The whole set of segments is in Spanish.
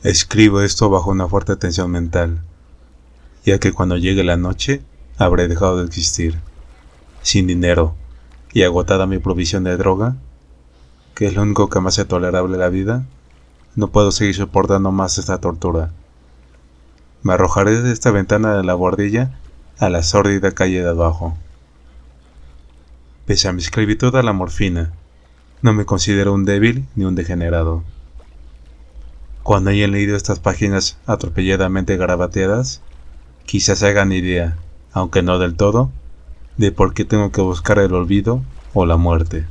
Escribo esto bajo una fuerte tensión mental, ya que cuando llegue la noche habré dejado de existir, sin dinero y agotada mi provisión de droga, que es lo único que me hace tolerable la vida. No puedo seguir soportando más esta tortura. Me arrojaré desde esta ventana de la buhardilla a la sórdida calle de abajo. Pese a mi esclavitud a la morfina, no me considero un débil ni un degenerado. Cuando hayan leído estas páginas atropelladamente garabateadas, quizás se hagan idea, aunque no del todo, de por qué tengo que buscar el olvido o la muerte.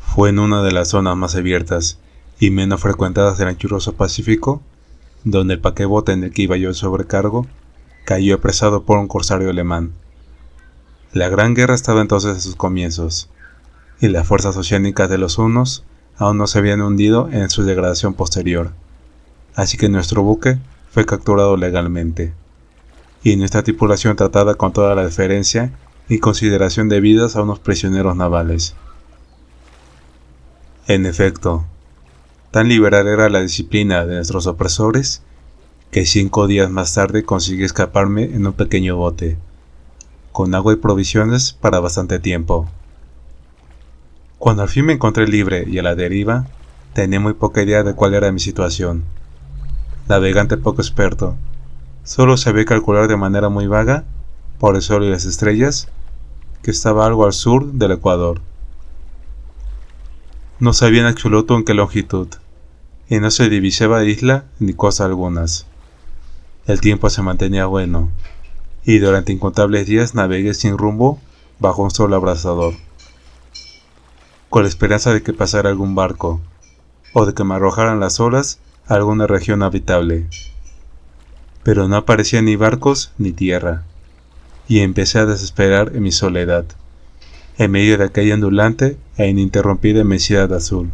Fue en una de las zonas más abiertas y menos frecuentadas del anchuroso Pacífico, donde el paquebote en el que iba yo sobrecargo cayó apresado por un corsario alemán. La Gran Guerra estaba entonces en sus comienzos, y las fuerzas oceánicas de los hunos aún no se habían hundido en su degradación posterior, así que nuestro buque fue capturado legalmente, y nuestra tripulación tratada con toda la deferencia y consideración debidas a unos prisioneros navales. En efecto, tan liberal era la disciplina de nuestros opresores, que 5 días más tarde conseguí escaparme en un pequeño bote, con agua y provisiones para bastante tiempo. Cuando al fin me encontré libre y a la deriva, tenía muy poca idea de cuál era mi situación. Navegante poco experto, solo sabía calcular de manera muy vaga, por el sol y las estrellas, que estaba algo al sur del Ecuador. No sabía en absoluto en qué longitud, y no se divisaba isla ni cosa algunas. El tiempo se mantenía bueno, y durante incontables días navegué sin rumbo bajo un sol abrasador, con la esperanza de que pasara algún barco, o de que me arrojaran las olas a alguna región habitable. Pero no aparecían ni barcos ni tierra, y empecé a desesperar en mi soledad, en medio de aquella ondulante e ininterrumpida inmensidad azul.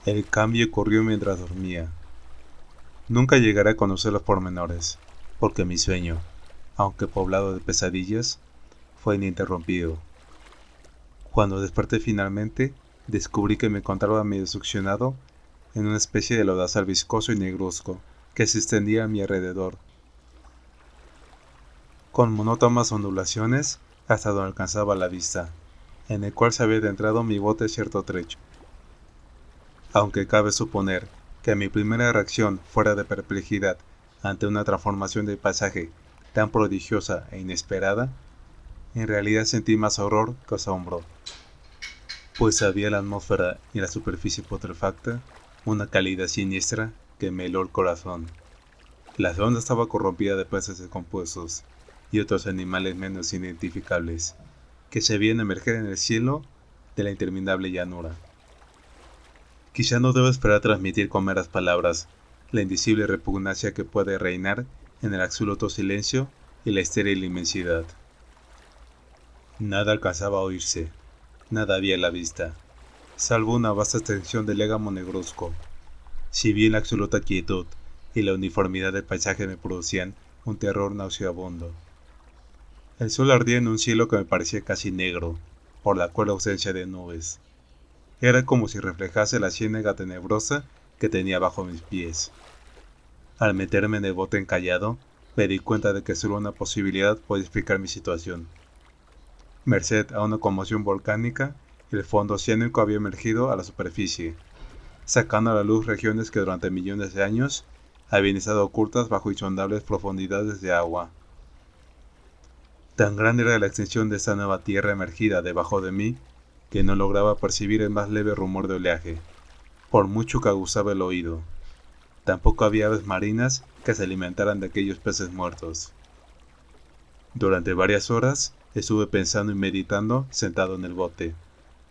El cambio ocurrió mientras dormía. Nunca llegaré a conocer los pormenores, porque mi sueño, aunque poblado de pesadillas, fue ininterrumpido. Cuando desperté finalmente, descubrí que me encontraba medio succionado en una especie de lodazal viscoso y negruzco que se extendía a mi alrededor, con monótonas ondulaciones hasta donde alcanzaba la vista, en el cual se había adentrado mi bote cierto trecho. Aunque cabe suponer que mi primera reacción fuera de perplejidad ante una transformación del paisaje tan prodigiosa e inesperada, en realidad sentí más horror que asombro, pues había en la atmósfera y en la superficie putrefacta una calidad siniestra que me heló el corazón. La zona estaba corrompida de peces descompuestos y otros animales menos identificables, que se veían emerger en el cielo de la interminable llanura. Quizá no debo esperar transmitir con meras palabras la indecible repugnancia que puede reinar en el absoluto silencio y la estéril inmensidad. Nada alcanzaba a oírse, nada había a la vista, salvo una vasta extensión de légamo negruzco. Si bien la absoluta quietud y la uniformidad del paisaje me producían un terror nauseabundo. El sol ardía en un cielo que me parecía casi negro, por la cual ausencia de nubes. Era como si reflejase la ciénaga tenebrosa que tenía bajo mis pies. Al meterme en el bote encallado, me di cuenta de que solo una posibilidad podía explicar mi situación. Merced a una conmoción volcánica, el fondo oceánico había emergido a la superficie, sacando a la luz regiones que durante millones de años habían estado ocultas bajo insondables profundidades de agua. Tan grande era la extensión de esta nueva tierra emergida debajo de mí, que no lograba percibir el más leve rumor de oleaje, por mucho que aguzaba el oído. Tampoco había aves marinas que se alimentaran de aquellos peces muertos. Durante varias horas estuve pensando y meditando sentado en el bote,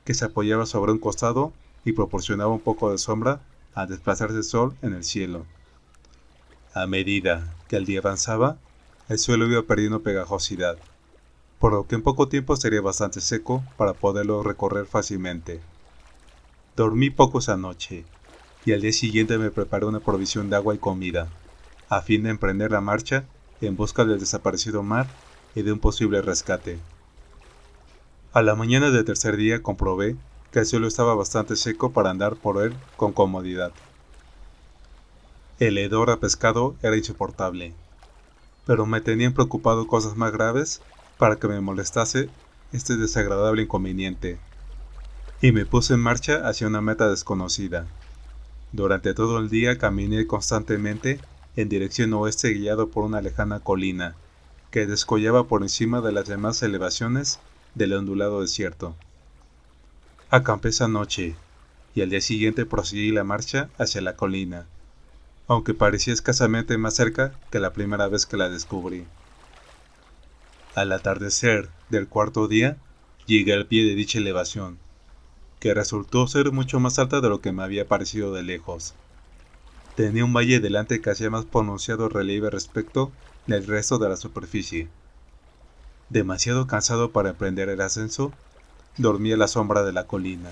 que se apoyaba sobre un costado y proporcionaba un poco de sombra al desplazarse el sol en el cielo. A medida que el día avanzaba, el suelo iba perdiendo pegajosidad, por lo que en poco tiempo sería bastante seco para poderlo recorrer fácilmente. Dormí poco esa noche, y al día siguiente me preparé una provisión de agua y comida, a fin de emprender la marcha en busca del desaparecido mar y de un posible rescate. A la mañana del tercer día comprobé que el suelo estaba bastante seco para andar por él con comodidad. El hedor a pescado era insoportable, pero me tenían preocupado cosas más graves para que me molestase este desagradable inconveniente, y me puse en marcha hacia una meta desconocida. Durante todo el día caminé constantemente en dirección oeste guiado por una lejana colina que descollaba por encima de las demás elevaciones del ondulado desierto. Acampé esa noche y al día siguiente proseguí la marcha hacia la colina, aunque parecía escasamente más cerca que la primera vez que la descubrí. Al atardecer del cuarto día, llegué al pie de dicha elevación, que resultó ser mucho más alta de lo que me había parecido de lejos. Tenía un valle delante que hacía más pronunciado relieve respecto del resto de la superficie. Demasiado cansado para emprender el ascenso, dormí a la sombra de la colina.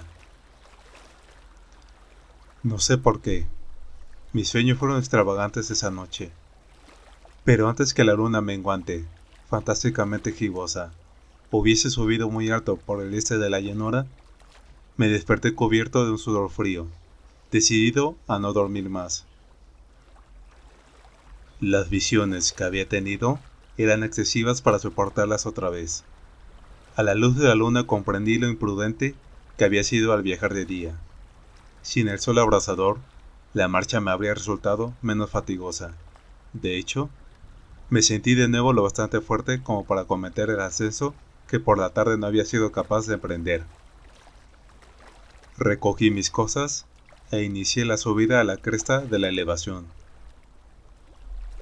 No sé por qué, mis sueños fueron extravagantes esa noche. Pero antes que la luna menguante, fantásticamente gibosa, hubiese subido muy alto por el este de la llanura, me desperté cubierto de un sudor frío, decidido a no dormir más. Las visiones que había tenido eran excesivas para soportarlas otra vez. A la luz de la luna comprendí lo imprudente que había sido al viajar de día. Sin el sol abrasador, la marcha me habría resultado menos fatigosa. De hecho, me sentí de nuevo lo bastante fuerte como para cometer el ascenso que por la tarde no había sido capaz de emprender. Recogí mis cosas e inicié la subida a la cresta de la elevación.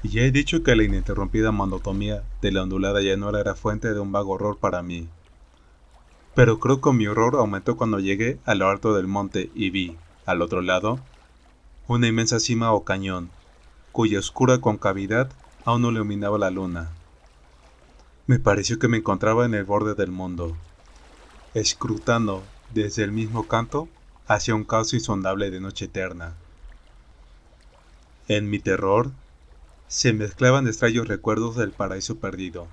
Ya he dicho que la ininterrumpida monotonía de la ondulada llanura era fuente de un vago horror para mí. Pero creo que mi horror aumentó cuando llegué a lo alto del monte y vi, al otro lado, una inmensa cima o cañón, cuya oscura concavidad aún no iluminaba la luna. Me pareció que me encontraba en el borde del mundo, escrutando desde el mismo canto hacia un caos insondable de noche eterna. En mi terror, se mezclaban extraños recuerdos del paraíso perdido,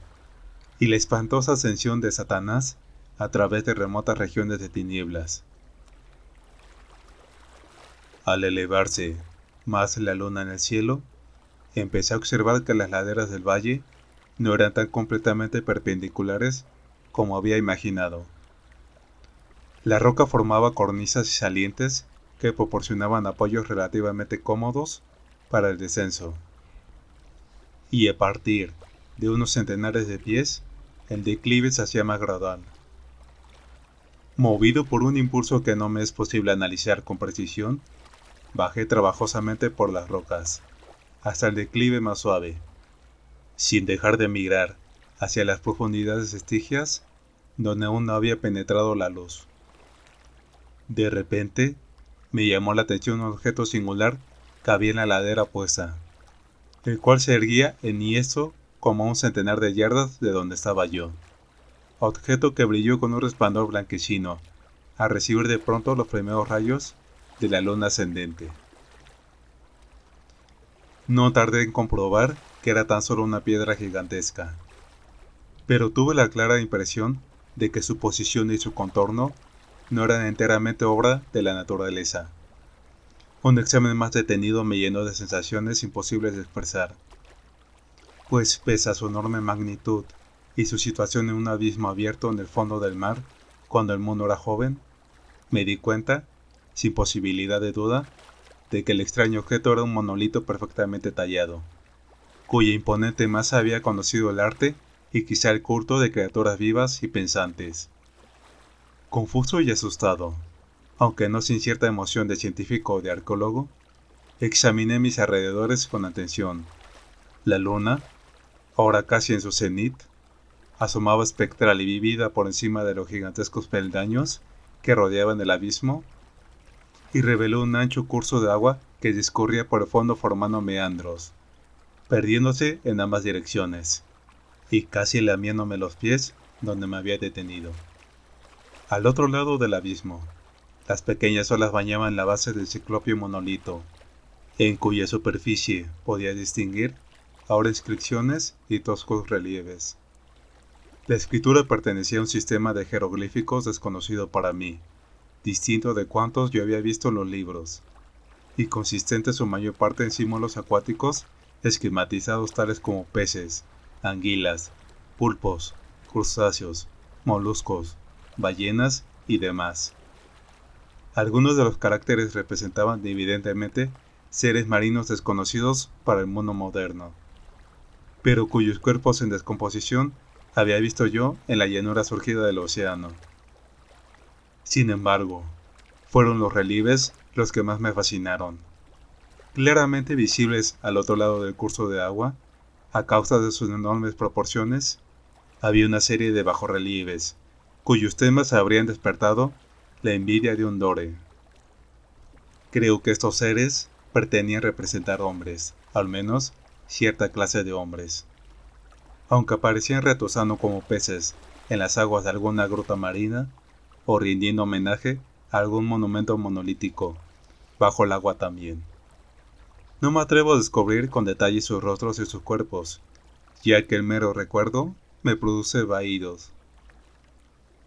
y la espantosa ascensión de Satanás a través de remotas regiones de tinieblas. Al elevarse más la luna en el cielo, empecé a observar que las laderas del valle no eran tan completamente perpendiculares como había imaginado. La roca formaba cornisas y salientes que proporcionaban apoyos relativamente cómodos para el descenso. Y a partir de unos centenares de pies, el declive se hacía más gradual. Movido por un impulso que no me es posible analizar con precisión, bajé trabajosamente por las rocas, hasta el declive más suave, sin dejar de mirar hacia las profundidades estigias donde aún no había penetrado la luz. De repente, me llamó la atención un objeto singular que había en la ladera opuesta, el cual se erguía enhiesto como a un centenar de yardas de donde estaba yo. Objeto que brilló con un resplandor blanquecino, a recibir de pronto los primeros rayos de la luna ascendente. No tardé en comprobar que era tan solo una piedra gigantesca, pero tuve la clara impresión de que su posición y su contorno no eran enteramente obra de la naturaleza. Un examen más detenido me llenó de sensaciones imposibles de expresar, pues pese a su enorme magnitud y su situación en un abismo abierto en el fondo del mar, cuando el mundo era joven, me di cuenta, sin posibilidad de duda, de que el extraño objeto era un monolito perfectamente tallado, cuya imponente masa había conocido el arte y quizá el culto de criaturas vivas y pensantes. Confuso y asustado, aunque no sin cierta emoción de científico o de arqueólogo, examiné mis alrededores con atención. La luna, ahora casi en su cenit, asomaba espectral y vívida por encima de los gigantescos peldaños que rodeaban el abismo, y reveló un ancho curso de agua que discurría por el fondo formando meandros, perdiéndose en ambas direcciones, y casi lamiéndome los pies donde me había detenido. Al otro lado del abismo, las pequeñas olas bañaban la base del ciclópeo monolito, en cuya superficie podía distinguir ahora inscripciones y toscos relieves. La escritura pertenecía a un sistema de jeroglíficos desconocido para mí, distinto de cuantos yo había visto en los libros, y consistente su mayor parte en símbolos acuáticos esquematizados tales como peces, anguilas, pulpos, crustáceos, moluscos, ballenas y demás. Algunos de los caracteres representaban evidentemente seres marinos desconocidos para el mundo moderno, pero cuyos cuerpos en descomposición había visto yo en la llanura surgida del océano. Sin embargo, fueron los relieves los que más me fascinaron. Claramente visibles al otro lado del curso de agua, a causa de sus enormes proporciones, había una serie de bajorrelieves, cuyos temas habrían despertado la envidia de un dore. Creo que estos seres pretendían representar hombres, al menos cierta clase de hombres. Aunque aparecían retosando como peces en las aguas de alguna gruta marina, o rindiendo homenaje a algún monumento monolítico, bajo el agua también. No me atrevo a descubrir con detalle sus rostros y sus cuerpos, ya que el mero recuerdo me produce vaídos.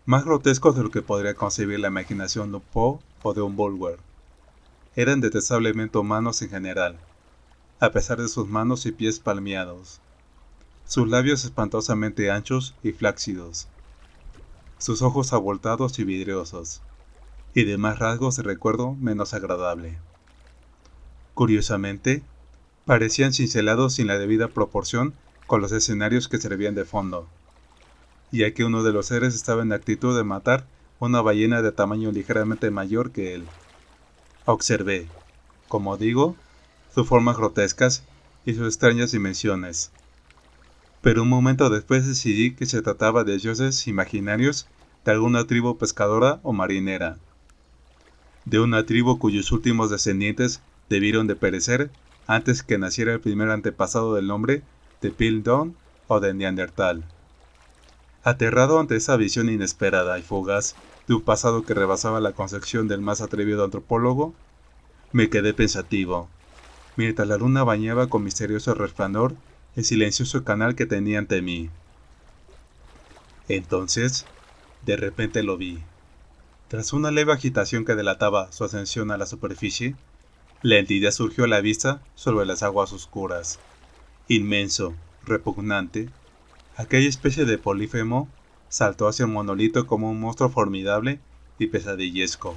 Más grotescos de lo que podría concebir la imaginación de un Poe o de un Bulwer. Eran detestablemente humanos en general, a pesar de sus manos y pies palmeados, sus labios espantosamente anchos y flácidos, sus ojos abultados y vidriosos, y demás rasgos de recuerdo menos agradable. Curiosamente, parecían cincelados sin la debida proporción con los escenarios que servían de fondo, ya que uno de los seres estaba en actitud de matar una ballena de tamaño ligeramente mayor que él. Observé, como digo, sus formas grotescas y sus extrañas dimensiones, pero un momento después decidí que se trataba de dioses imaginarios de alguna tribu pescadora o marinera, de una tribu cuyos últimos descendientes debieron de perecer antes que naciera el primer antepasado del nombre de Piltdown o de Neandertal. Aterrado ante esa visión inesperada y fugaz de un pasado que rebasaba la concepción del más atrevido antropólogo, me quedé pensativo, mientras la luna bañaba con misterioso resplandor el silencioso canal que tenía ante mí. Entonces, de repente lo vi. Tras una leve agitación que delataba su ascensión a la superficie, la entidad surgió a la vista sobre las aguas oscuras. Inmenso, repugnante, aquella especie de polífemo saltó hacia el monolito como un monstruo formidable y pesadillesco,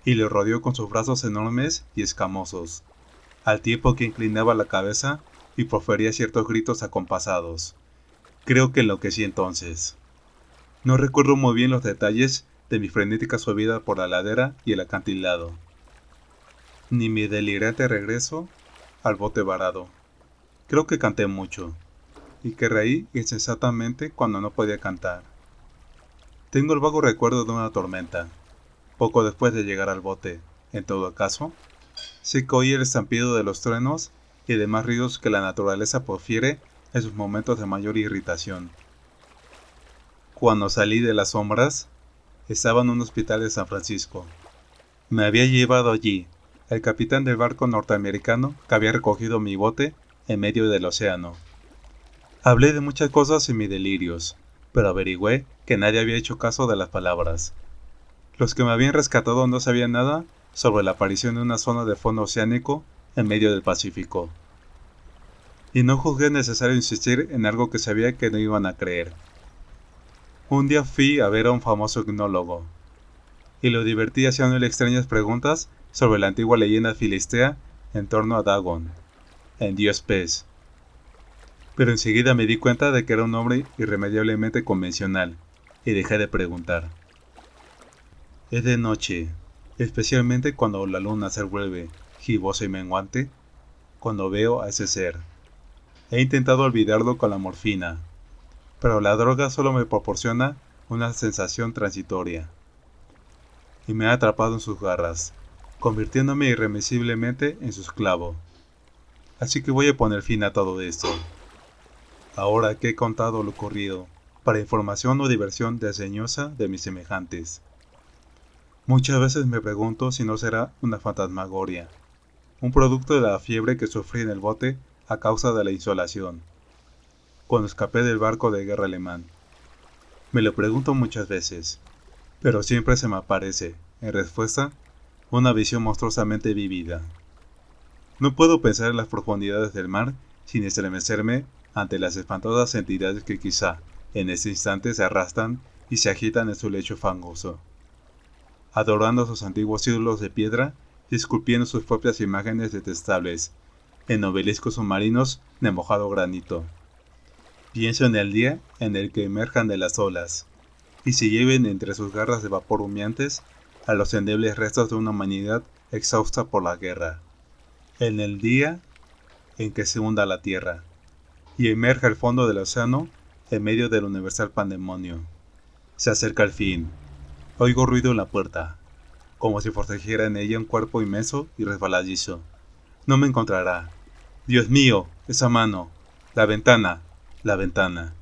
y le rodeó con sus brazos enormes y escamosos, al tiempo que inclinaba la cabeza y profería ciertos gritos acompasados. Creo que enloquecí entonces. No recuerdo muy bien los detalles de mi frenética subida por la ladera y el acantilado, ni mi delirante regreso al bote varado. Creo que canté mucho, y que reí insensatamente cuando no podía cantar. Tengo el vago recuerdo de una tormenta. Poco después de llegar al bote, en todo caso, sí que oí el estampido de los truenos y demás ruidos que la naturaleza profiere en sus momentos de mayor irritación. Cuando salí de las sombras, estaba en un hospital de San Francisco. Me había llevado allí el capitán del barco norteamericano que había recogido mi bote en medio del océano. Hablé de muchas cosas en mis delirios, pero averigüé que nadie había hecho caso de las palabras. Los que me habían rescatado no sabían nada sobre la aparición de una zona de fondo oceánico en medio del Pacífico. Y no juzgué necesario insistir en algo que sabía que no iban a creer. Un día fui a ver a un famoso gnólogo, y lo divertí haciéndole extrañas preguntas sobre la antigua leyenda filistea en torno a Dagon, el dios pez. Pero enseguida me di cuenta de que era un hombre irremediablemente convencional, y dejé de preguntar. Es de noche, especialmente cuando la luna se vuelve gibosa y menguante, cuando veo a ese ser. He intentado olvidarlo con la morfina, pero la droga solo me proporciona una sensación transitoria, y me ha atrapado en sus garras, convirtiéndome irremisiblemente en su esclavo. Así que voy a poner fin a todo esto. Ahora que he contado lo ocurrido, para información o diversión desdeñosa de mis semejantes. Muchas veces me pregunto si no será una fantasmagoria, un producto de la fiebre que sufrí en el bote a causa de la insolación, cuando escapé del barco de guerra alemán. Me lo pregunto muchas veces, pero siempre se me aparece, en respuesta, una visión monstruosamente vívida. No puedo pensar en las profundidades del mar sin estremecerme ante las espantosas entidades que quizá, en este instante, se arrastran y se agitan en su lecho fangoso, adorando a sus antiguos ídolos de piedra y esculpiendo sus propias imágenes detestables, en obeliscos submarinos de mojado granito. Pienso en el día en el que emerjan de las olas, y se lleven entre sus garras de vapor humeantes a los endebles restos de una humanidad exhausta por la guerra. En el día en que se hunda la tierra, y emerja el fondo del océano en medio del universal pandemonio. Se acerca el fin. Oigo ruido en la puerta, como si forcejara en ella un cuerpo inmenso y resbaladizo. No me encontrará. Dios mío, esa mano. La ventana, la ventana.